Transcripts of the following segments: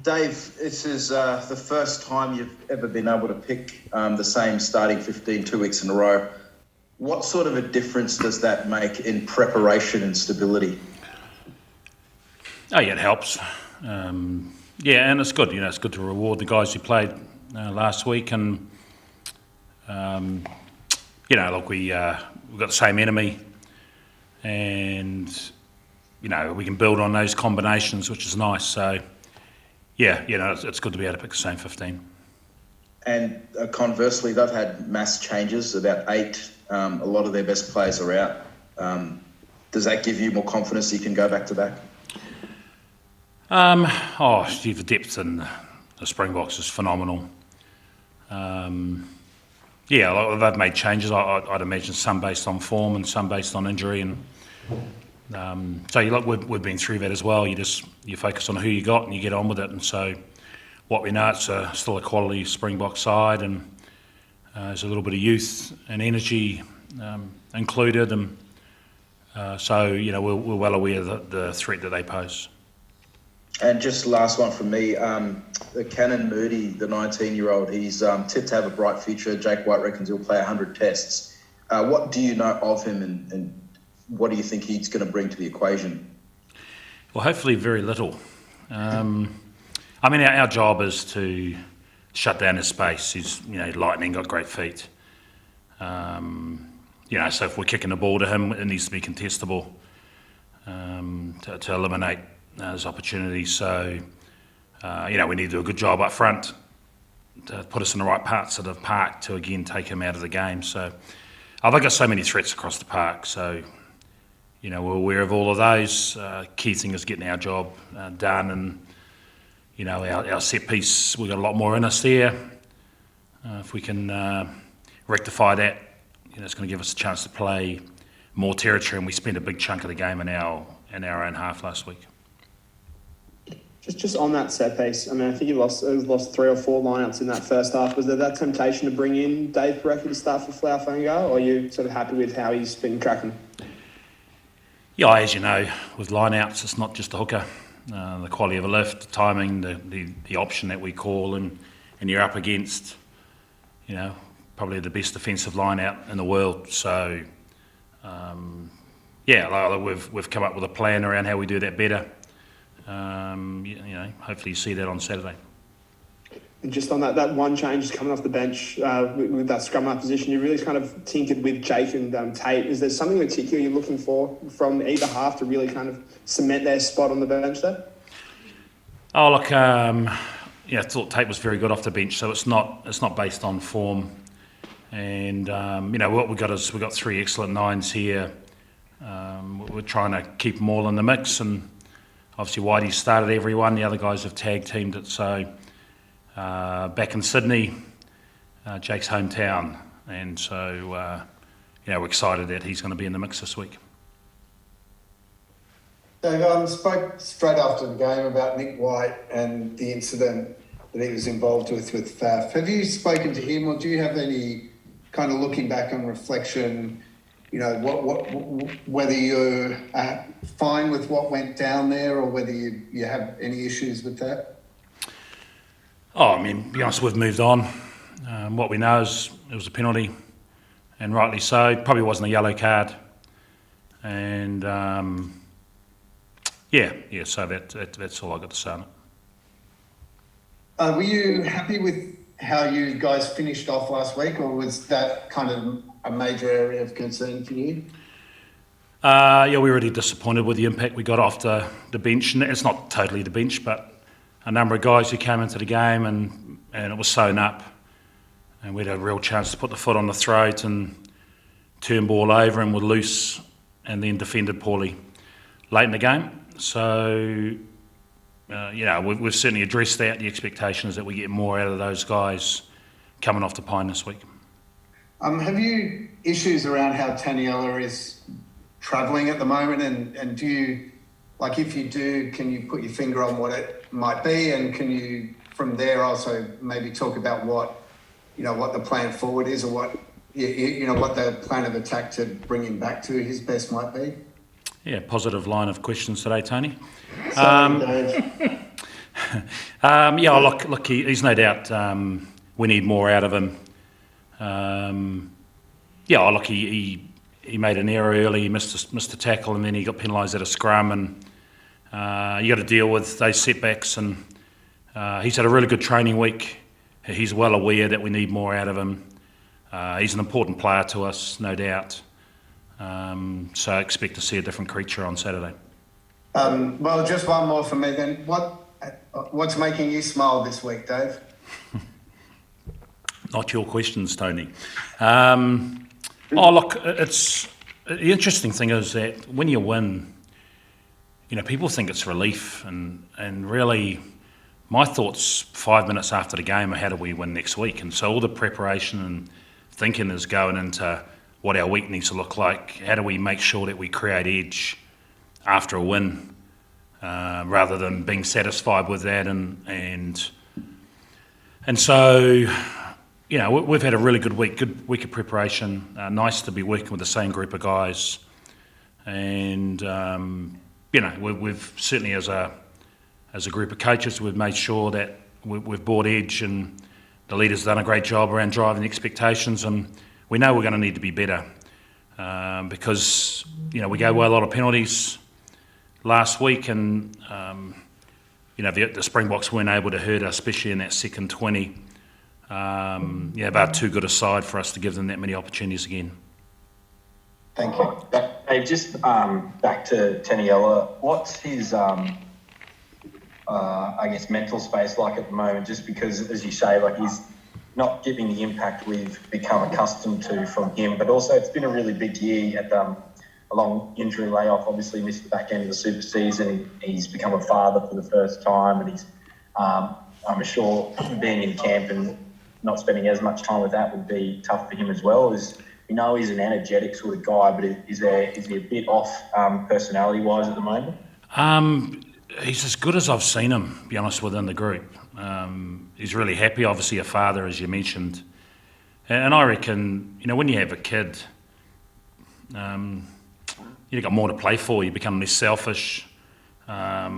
Dave, this is the first time you've ever been able to pick the same starting 15 2 weeks in a row. What sort of a difference does that make in preparation and stability? Oh, yeah, it helps. And it's good. It's good to reward the guys who played last week, and look, we've got the same enemy, and we can build on those combinations, which is nice. So, it's good to be able to pick the same 15. And conversely, they've had mass changes, about 8. A lot of their best players are out. Does that give you more confidence you can go back to back? The depth in the Springboks is phenomenal. They've made changes. I'd imagine some based on form and some based on injury, and we've been through that as well. You focus on who you got and you get on with it. And so, what we know, it's still a quality Springbok side, and there's a little bit of youth and energy included, and we're well aware of the threat that they pose. And just last one from me, the Cannon Moody, the 19-year-old, he's tipped to have a bright future. Jake White reckons he'll play 100 tests. What do you know of him, and what do you think he's going to bring to the equation? Well, hopefully very little. Our job is to shut down his space. He's, lightning, got great feet. So if we're kicking the ball to him, it needs to be contestable to eliminate those opportunities. So, we need to do a good job up front to put us in the right parts of the park to, again, take him out of the game. So, I've got so many threats across the park. So, we're aware of all of those. Key thing is getting our job done, and, our set piece, we've got a lot more in us there. If we can rectify that, it's going to give us a chance to play more territory, and we spent a big chunk of the game in our own half last week. Just on that set piece, I think you lost 3 or 4 lineouts in that first half. Was there that temptation to bring in Dave Parecki to start for Flower Fango, or are you sort of happy with how he's been tracking? Yeah, as you know, with lineouts, it's not just the hooker. The quality of a lift, the timing, the option that we call, and you're up against, probably the best defensive lineout in the world. So, we've come up with a plan around how we do that better. Hopefully you see that on Saturday. And just on that one change coming off the bench with that scrum half position, you really kind of tinkered with Jake and Tate. Is there something in particular you're looking for from either half to really kind of cement their spot on the bench there? Oh, look, I thought Tate was very good off the bench, so it's not based on form. And, what we've got is we've got 3 excellent 9s here. We're trying to keep them all in the mix, and obviously Whitey started everyone. The other guys have tag teamed it. So back in Sydney, Jake's hometown, and so we're excited that he's going to be in the mix this week. Dave, spoke straight after the game about Nick White and the incident that he was involved with FAF. Have you spoken to him, or do you have any kind of looking back on reflection? Whether you're fine with what went down there, or whether you have any issues with that? To be honest, we've moved on. What we know is it was a penalty, and rightly so. Probably wasn't a yellow card, and So that's all I got to say on it. Were you happy with how you guys finished off last week, or was that kind of a major area of concern for you? We were really disappointed with the impact we got off the bench. And it's not totally the bench, but a number of guys who came into the game and it was sewn up. And we had a real chance to put the foot on the throat and turn ball over, and were loose and then defended poorly late in the game. So, we've certainly addressed that. The expectation is that we get more out of those guys coming off the pine this week. Have you issues around how Taniela is travelling at the moment, and do you, if you do, can you put your finger on what it might be, and can you from there also maybe talk about what the plan forward is, or what the plan of attack to bring him back to his best might be? Yeah, positive line of questions today, Tony. Sorry, Dave. Look, he's no doubt. We need more out of him. He made an error early. He missed a tackle, and then he got penalised at a scrum. And you got to deal with those setbacks. And he's had a really good training week. He's well aware that we need more out of him. He's an important player to us, no doubt. So I expect to see a different creature on Saturday. Well, just one more for me then. What's making you smile this week, Dave? Not your questions, Tony. It's the interesting thing is that when you win, people think it's relief, and really, my thoughts 5 minutes after the game are how do we win next week, and so all the preparation and thinking is going into what our week needs to look like. How do we make sure that we create edge after a win, rather than being satisfied with that, and so. We've had a really good week of preparation. Nice to be working with the same group of guys, and we've certainly as a group of coaches, we've made sure that we've brought edge, and the leaders have done a great job around driving the expectations, and we know we're going to need to be better because we gave away a lot of penalties last week, and the Springboks weren't able to hurt us, especially in that second 20. About too good a side for us to give them that many opportunities again. Thank you. Hey, just back to Taniela. What's his, mental space like at the moment? Just because, as you say, he's not giving the impact we've become accustomed to from him. But also, it's been a really big year at a long injury layoff. Obviously, missed the back end of the super season. He's become a father for the first time, and he's, I'm sure, being in camp and not spending as much time with that would be tough for him as well. We know he's an energetic sort of guy, but is he a bit off personality-wise at the moment? He's as good as I've seen him, to be honest, within the group. He's really happy, obviously a father, as you mentioned. And I reckon, when you have a kid, you've got more to play for. You become less selfish. I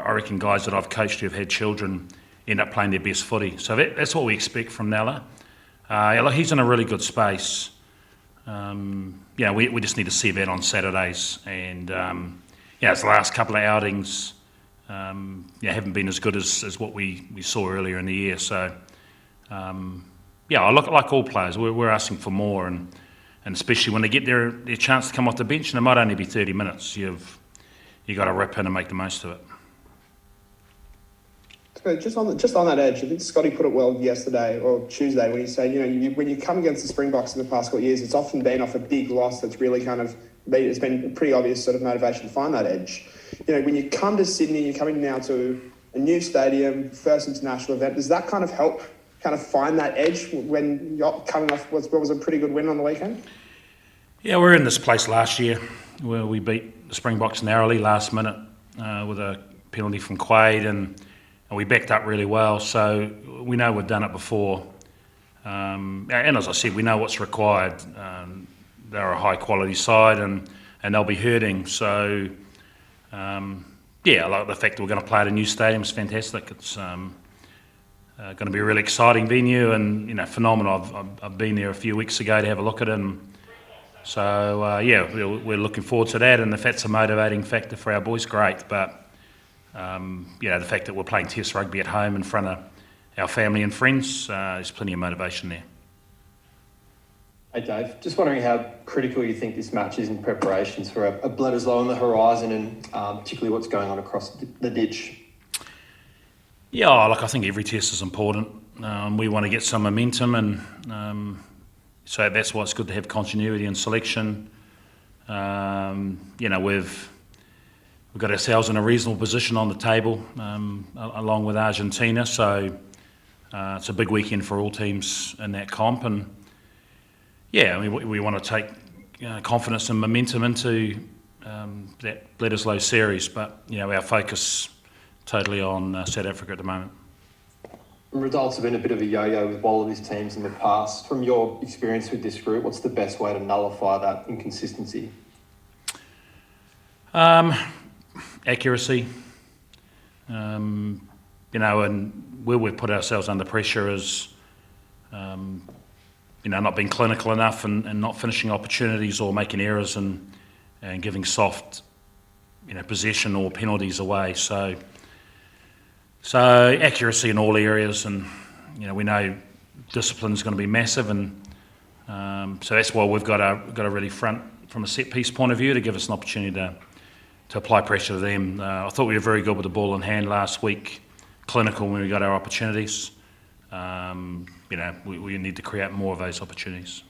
reckon guys that I've coached who have had children end up playing their best footy. So that's what we expect from Nella. He's in a really good space. We just need to see that on Saturdays. And, his last couple of outings haven't been as good as what we saw earlier in the year. So, I look like all players. We're asking for more. And especially when they get their chance to come off the bench, and it might only be 30 minutes, you've got to rip in and make the most of it. Just on that edge, I think Scotty put it well yesterday or Tuesday when he said, when you come against the Springboks in the past couple of years, it's often been off a big loss that's really it's been a pretty obvious sort of motivation to find that edge. When you come to Sydney, you're coming now to a new stadium, first international event, does that kind of help find that edge when you're coming off what was a pretty good win on the weekend? Yeah, we were in this place last year where we beat the Springboks narrowly last minute with a penalty from Quaid, and we backed up really well, so we know we've done it before. And as I said, we know what's required. They're a high-quality side, and they'll be hurting. So, the fact that we're going to play at a new stadium is fantastic. It's going to be a really exciting venue, and phenomenal. I've been there a few weeks ago to have a look at it. And so, we're looking forward to that. And if that's a motivating factor for our boys, great. But the fact that we're playing Test rugby at home in front of our family and friends, there's plenty of motivation there. Hey Dave, just wondering how critical you think this match is in preparations for a Bledisloe on the horizon, and particularly what's going on across the ditch. Yeah, I think every test is important. We want to get some momentum, and so that's why it's good to have continuity in selection. We've got ourselves in a reasonable position on the table, along with Argentina. So it's a big weekend for all teams in that comp, and we want to take confidence and momentum into that Bledisloe series. But our focus totally on South Africa at the moment. Results have been a bit of a yo-yo with Wallabies teams in the past. From your experience with this group, what's the best way to nullify that inconsistency? Accuracy. You know, and where we've put ourselves under pressure is, you know, not being clinical enough and not finishing opportunities or making errors and giving soft, you know, possession or penalties away. So accuracy in all areas, and you know, we know discipline is going to be massive, and so that's why we've got to really front from a set piece point of view to give us an opportunity to apply pressure to them. I thought we were very good with the ball in hand last week, clinical when we got our opportunities. You know, we need to create more of those opportunities.